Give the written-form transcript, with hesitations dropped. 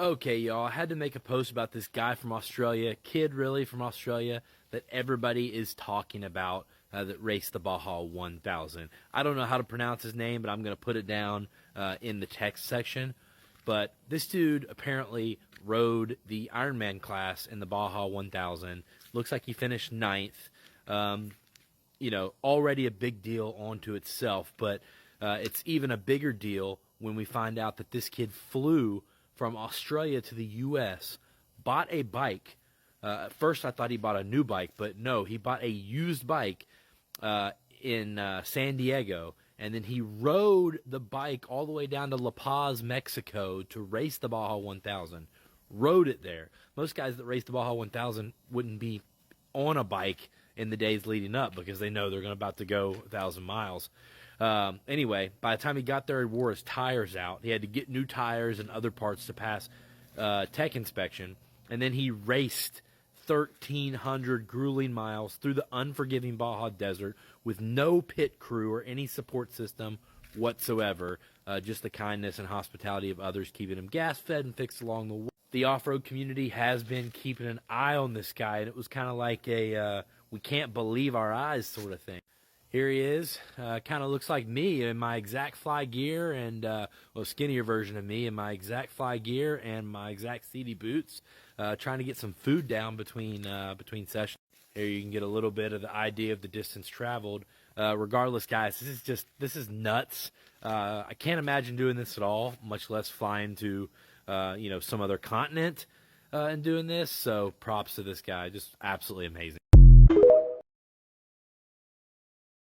Okay, y'all, I had to make a post about this guy from Australia, kid really from Australia, that everybody is talking about that raced the Baja 1000. I don't know how to pronounce his name, but I'm going to put it down in the text section. But this dude apparently rode the Ironman class in the Baja 1000. Looks like he finished ninth. Already a big deal onto itself, but it's even a bigger deal when we find out that this kid flew from Australia to the U.S., bought a bike. At first I thought he bought a new bike, but no, he bought a used bike in San Diego, and then he rode the bike all the way down to La Paz, Mexico to race the Baja 1000. Rode it there. Most guys that race the Baja 1000 wouldn't be on a bike in the days leading up because they know they're about to go 1,000 miles. Anyway, by the time he got there, he wore his tires out. He had to get new tires and other parts to pass tech inspection. And then he raced 1,300 grueling miles through the unforgiving Baja Desert with no pit crew or any support system whatsoever. Just the kindness and hospitality of others keeping him gas-fed and fixed along the way. The off-road community has been keeping an eye on this guy, and it was kind of like a we can't believe our eyes sort of thing. Here he is. Kind of looks like me in my exact fly gear and, skinnier version of me in my exact fly gear and my exact seedy boots, trying to get some food down between sessions. Here you can get a little bit of the idea of the distance traveled. Regardless, guys, this is nuts. I can't imagine doing this at all, much less flying to, some other continent and doing this. So props to this guy. Just absolutely amazing.